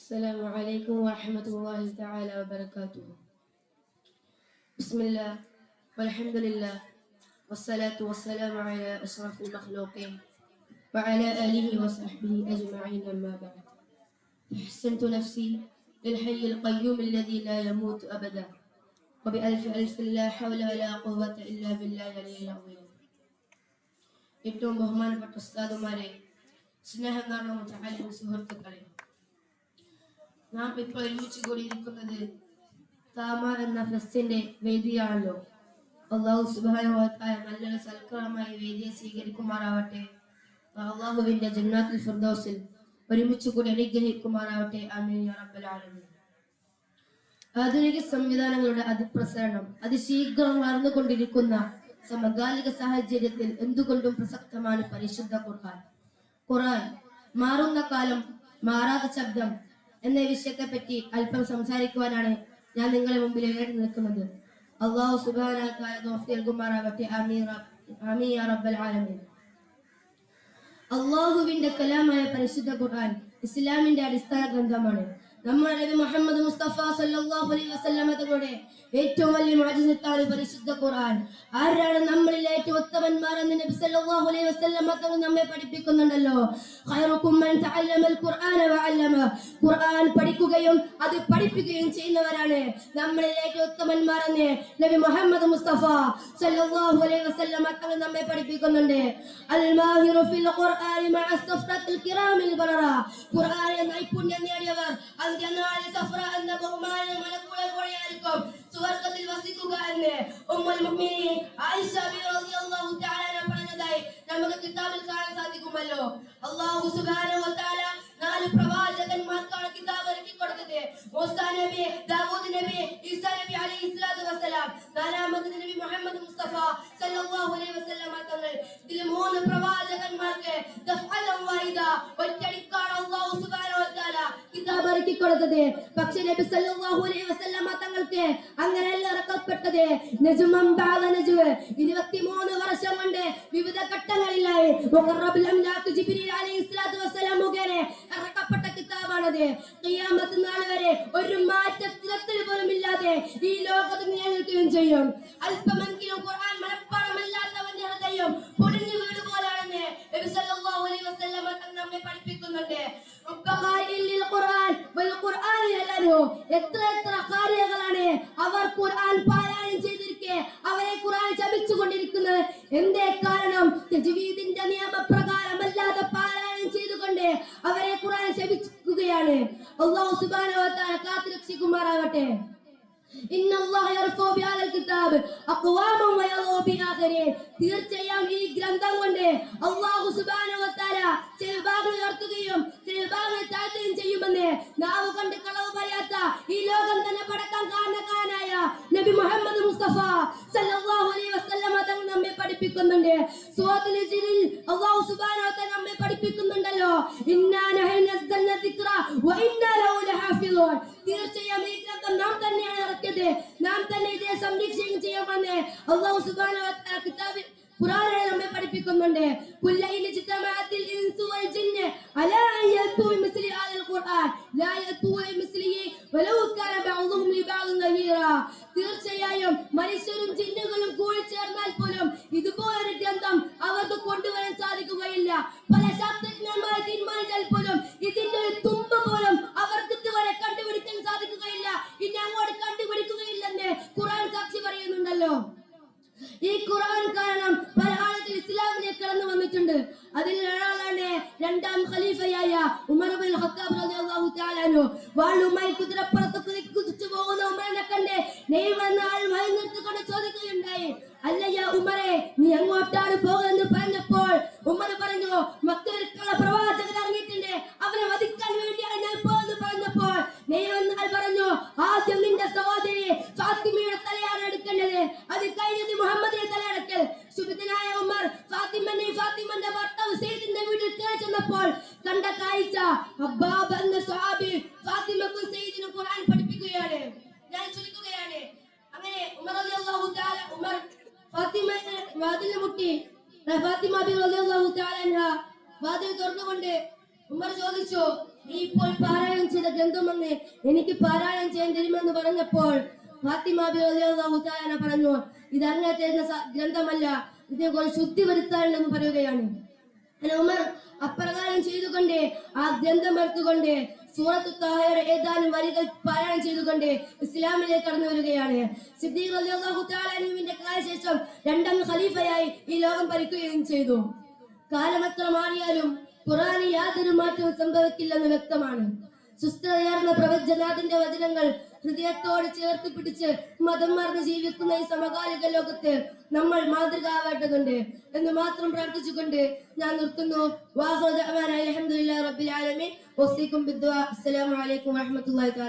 السلام عليكم ورحمة الله تعالى وبركاته. بسم الله والحمد لله والصلاة والسلام على أشرف المخلوقين وعلى آله وصحبه أجمعين، أما بعد. أحسنت نفسي للحي القيوم الذي لا يموت أبدا وبألف ألف لا حول ولا قوة إلا بالله العلي العظيم. ഏറ്റവും ബഹുമാനപ്പെട്ട ഉസ്താദുമാരെ, സ്നേഹം നിറഞ്ഞ മുതഅല്ലിം സുഹൃത്തുക്കളെ, നാം ഇപ്പോൾ ഒരുമിച്ച് കൂടിയിരിക്കുന്നത് താമ എന്ന ഫെസ്റ്റിന്റെ വേദിയാണല്ലോ. അല്ലാഹു സുബ്ഹാനഹു വ തആല നല്ലൊരു സൽക്കരമായ വേദിയെ സ്വീകരിക്കുമാറാവട്ടെ. അല്ലാഹുവിന്റെ ജന്നാത്തുൽ ഫിർദൗസിൽ ഒരുമിച്ച് കൂടി അനുഗ്രഹിക്കുമാറാവട്ടെ. ആമീൻ യാ റബ്ബൽ ആലമീൻ. ആധുനിക സംവിധാനങ്ങളുടെ അതിപ്രസരണം അതിശീഘ്രം വളർന്നുകൊണ്ടിരിക്കുന്ന സമകാലിക സാഹചര്യത്തിൽ എന്തുകൊണ്ടും പ്രസക്തമാണ് പരിശുദ്ധ ഖുർആൻ. ഖുർആൻ മാറുന്ന കാലം, മാറാത്ത ശബ്ദം എന്ന വിഷയത്തെ പറ്റി അല്പം സംസാരിക്കുവാനാണ് ഞാൻ നിങ്ങളുടെ മുമ്പിൽ ഉയർന്നു നിൽക്കുന്നത്. അല്ലാഹു സുബ്ഹാനഹു വ തആല തൗഫീഖ് നൽകുമാറാവട്ടെ. ആമീൻ യാ റബ്ബൽ ആലമീൻ. അല്ലാഹുവിന്റെ കലാമായ പരിശുദ്ധ ഖുർആൻ ഇസ്ലാമിന്റെ അടിസ്ഥാന ഗ്രന്ഥമാണ്. നമ്മുടെ നബി മുഹമ്മദ് മുസ്തഫ സല്ലല്ലാഹു അലൈഹി വസല്ലമ തങ്ങളുടെ ഏറ്റവും വലിയ മുഅ്ജിസത്താണ് പരിശുദ്ധ ഖുർആൻ. ആരാണ് നമ്മളിൽ ഏറ്റവും ഉത്തമന്മാർ എന്ന് നബി സല്ലല്ലാഹു അലൈഹി വസല്ലമ തങ്ങൾ നമ്മെ പഠിപ്പിക്കുന്നുണ്ടല്ലോ. ഖൈറുക്കും മൻ തഅല്ലമൽ ഖുർആന വഅല്ലമ. ഖുർആൻ പഠിക്കുകയും അത് പഠിപ്പിക്കുകയും ചെയ്യുന്നവരാണ് നമ്മളിൽ ഏറ്റവും ഉത്തമന്മാർ എന്ന് നബി മുഹമ്മദ് മുസ്തഫ സല്ലല്ലാഹു അലൈഹി വസല്ലമ തങ്ങൾ നമ്മെ പഠിപ്പിക്കുന്നുണ്ട്. അൽ മാഹിറു ഫിൽ ഖുർആനി മഅ സഫ്റത്തിൽ കിറാമിൽ ബററ. ഖുർആനിൽ നൈപുണ്യം നേടിയവർ അന്ത്യനാളിൽ സഫ്ര എന്ന ബഹുമാന മലക്കുകളോടെയായിരിക്കും സുവർഗ്ഗത്തിൽ വസിക്കുക എന്ന് ഉമ്മുൽ മുഅ്മിനീൻ ആയിഷ റളിയല്ലാഹു തആല പറഞ്ഞതായി നമുക്ക് കിതാബിൽ കാണാൻ സാധിക്കുമല്ലോ. അല്ലാഹു സുബ്ഹാനഹു വ തആല 4 പ്രവാചകന്മാർക്കാണ് കിതാബ് ഇറക്കി കൊടുത്തത്. മൂസാ നബി, ദാവൂദ് നബി, ഈസാ നബി അലൈഹിസ്സലാത്തു വസ്സലാം, നാലാമത്തെ നബി മുഹമ്മദ് മുസ്തഫ സല്ലല്ലാഹു അലൈഹി വസല്ലമ തങ്ങൾ. ഇതിൽ 3 പ്രവാചകന്മാർക്ക് ദഫഅൻ വൈദ ഒറ്റടിക്കാണ് അല്ലാഹു സുബ്ഹാനഹു വ തആല കിതാബ് ഇറക്കി കൊടുത്തത്. പക്ഷേ നബി സല്ലല്ലാഹു അലൈഹി വസല്ലമ തങ്ങൾക്ക് അങ്ങനെയല്ല ഇറക്കപ്പെട്ടത്. നജ്മൻ ബഅദ നജ്വ് 23 വർഷം കൊണ്ട് വിവിധ ഘട്ടങ്ങളിലായി മുഖറബുൽ അംലാഖ് ജിബ്രീൽ അലൈഹിസ്സലാത്തു വസ്സലാം മുഖേന ഇറക്കപ്പെട്ട കിതാബാണത്. ഖിയാമത്ത് നാൾ വരെ ഒരു മാറ്റത്തിൽ പോലും ഇല്ലാതെ ഈ ലോകത്ത് നിലനിൽക്കുകയും ചെയ്യും. അല്പമെങ്കിലും ഖുർആൻ മനഃപ്പാഠമല്ലാത്തവന്റെ ഹൃദയം പൊടിഞ്ഞു വീട് പോലാണെന്ന് നബി സല്ലല്ലാഹു അലൈഹി വസല്ലമ തങ്ങൾ നമ്മെ പഠിപ്പിക്കുന്നുണ്ട്. എത്ര കാര്യങ്ങളാണ് അവർ ഖുർആൻ പാരായണം ചെയ്തിരിക്കെ അവരെ ഖുർആൻ ശപിച്ചുകൊണ്ടിരിക്കുന്നത്. എന്തേ കാരണം? തജ്വീദിന്റെ നിയമപ്രകാരമല്ലാതെ പാരായണം ചെയ്തുകൊണ്ട് അവരെ ഖുർആൻ ശപിക്കുകയാണ്. അല്ലാഹു സുബ്ഹാനഹു വ തആല കാത്തുരക്ഷിക്കുമാറാവട്ടെ. തീർച്ചയായും ഈ ഗ്രന്ഥം കൊണ്ട് അല്ലാഹു സുബ്ഹാനഹു വ തആല ചില ഭാഗങ്ങൾ ഉയർത്തുകയും ചില ഭാഗങ്ങൾ താഴ്ത്തുകയും ചെയ്യുമെന്ന് നാവ് കൊണ്ട് കളവ് പറയാത്ത ഈ ലോകം തന്നെ പടക്കാൻ കാരണക്കാരനായ നബി മുഹമ്മദ് മുസ്തഫ സല്ലല്ലാഹു അലൈഹി വസല്ലമ തങ്ങൾ നമ്മെ പഠിപ്പിക്കുന്നുണ്ട്. സൂറത്തുൽ ജിനിൽ അല്ലാഹു സുബ്ഹാനഹു വ തആല നമ്മെ പഠിപ്പിക്കുന്നുണ്ടല്ലോ, ഇന്നാ നഹ്നു നസ്സൽന ദിക്റ വ ഇന്നാ ലഹു ലഹാഫിളൂൻ. തീർച്ചയായും ഈ ഗ്രന്ഥം നാം തന്നെയാണ് ഇറക്കിയത്, നാം തന്നെ ഇതിനെ സംരക്ഷിക്കുകയും ചെയ്യുമെന്ന് അല്ലാഹു സുബ്ഹാനഹു വ തആല കിതാബിൽ ഖുർആനിൽ നമ്മെ പഠിപ്പിക്കുന്നുണ്ട്. കുല്ലൈൻ ജിതമഅത്തിൽ ഇൻസു വൽ ജിന്ന് അലാ യഅതു ബിമിസ്ലി ഹാദൽ ഖുർആൻ ലാ യഅതു ബിമിസ്ലിഹി വലൗ കാന ബഅദുഹും ലിബഅദിൻ ദഹീറ. തീർച്ചയായും മനുഷ്യരും ജിന്നുകളും കൂടി ചേർന്നാൽ പോലും ഇതുപോലൊരു ഗ്രന്ഥം അവർക്ക് കൊണ്ടുവരാൻ സാധിക്കുകയില്ല. പല ശാസ്ത്രജ്ഞന്മാരെ തീരുമാനിച്ചാൽ പോലും ഇതിന്റെ ഒരു തുമ്പ് പോലും അവർക്ക് ഇതുവരെ കണ്ടുപിടിക്കാൻ സാധിക്കുകയില്ല, ഇനി അങ്ങോട്ട് കണ്ടുപിടിക്കുകയില്ലെന്ന് ഖുർആൻ സാക്ഷി പറയുന്നുണ്ടല്ലോ. ഈ ഖുർആൻ കാരണം പല ആളുകൾ ഇസ്ലാമിലേക്ക് കടന്നു വന്നിട്ടുണ്ട്. അതിൽ ഒരാളാണ് 2ാം ഖലീഫയായ ഉമർ ഇബ്നുൽ ഖത്താബ് റളിയല്ലാഹു തആല അൻഹു. വാളുമായി കുതിരപ്പുറത്ത് കുതിച്ചു പോകുന്ന ഉമറിനെ കണ്ട് നെയ്മന്ന ആൾ വഴിനിർത്തിക്കൊണ്ട് ചോദിക്കുകയുണ്ടായി, അല്ലയ്യ ഉമറെ, നീ എങ്ങോട്ടാണ് പോകുന്നത് പറഞ്ഞപ്പോൾ ഉമർ പറഞ്ഞു, മക്കയിലുള്ള പ്രവാചകൻ ഇറങ്ങിയിട്ടുണ്ട്, അവനെ വധിക്കാൻ വേണ്ടിയാണ് ഞാൻ പോകുന്നത് പറഞ്ഞപ്പോൾ നെയ്മന്ന ആൾ പറഞ്ഞു, ആദ്യം നിന്റെ സഹോദരി ഫാത്തിമയുടെ തലയാണ് എടുക്കേണ്ടത്, അത് കഴിഞ്ഞത് മുഹമ്മദിന്റെ തലയെടുക്കൽ. ശുഭിതനായ ഉമർ ഫാത്തിമന്റെ ഭർത്താവ് സയ്യിദിന്റെ വീട്ടിൽ കയറി ചെന്നപ്പോൾ കണ്ട കാഴ്ച ഹബ്ബാബ് എന്ന സ്വഹാബി ഫാത്തിമക്കും സയ്യിദിനും ഖുർആൻ പഠിപ്പിക്കുകയാണ്. ഞാൻ ചൊല്ലുകയാണ്. അങ്ങനെ ഉമർ റളിയല്ലാഹു തആല ഉമർ ഫാത്തിമയെ വാതിൽ മുട്ടി. ഫാത്തിമ റളിയല്ലാഹു തആല അൻഹ വാതിൽ തുറന്നുകൊണ്ട് ഉമർ ചോദിച്ചു, നീ ഇപ്പോൾ പാരായണം ചെയ്ത ഇസ്ലാമിന്റെ ഗ്രന്ഥം വന്ന് എനിക്ക് പാരായണം ചെയ്യാൻ തരുമെന്ന് പറഞ്ഞപ്പോൾ ഫാത്തിമ ബിബി റളിയല്ലാഹു തആല പറഞ്ഞു, ഇത് അങ്ങനെ തരുന്ന ഗ്രന്ഥമല്ല, ഇതിനെ കുറിച്ച് ശുദ്ധി വരുത്താനുണ്ടെന്ന് പറയുകയാണ്. ഉമർ അപ്രകാരം ചെയ്തുകൊണ്ട് ആ ഗ്രന്ഥം എടുത്തുകൊണ്ട് സൂറത്തു താഹയുടെ ഏതാനും വരികൾ പാരായണം ചെയ്തുകൊണ്ട് ഇസ്ലാമിലേക്ക് കടന്നു വരികയാണ്. സിദ്ദീഖ് റളിയല്ലാഹു തആല അൻഹുവിന്റെ കാലശേഷം രണ്ടാം ഖലീഫയായി ഈ ലോകം ഭരിക്കുകയും ചെയ്തു. കാലമെത്ര മാറിയാലും ഖുർആനിൽ യാതൊരു മാറ്റവും സംഭവിക്കില്ലെന്ന് വ്യക്തമാണ്. സുസ്ഥിരതയാർന്ന പ്രപഞ്ചനാഥന്റെ വചനങ്ങൾ ഹൃദയത്തോട് ചേർത്ത് പിടിച്ച് മതം മറന്ന് ജീവിക്കുന്ന ഈ സമകാലിക ലോകത്ത് നമ്മൾ മാതൃകാവേണ്ടതുണ്ട് എന്ന് മാത്രം പ്രാർത്ഥിച്ചുകൊണ്ട് ഞാൻ നിർത്തുന്നു. അസ്സലാമു അലൈക്കും വറഹ്മത്തുള്ളാഹി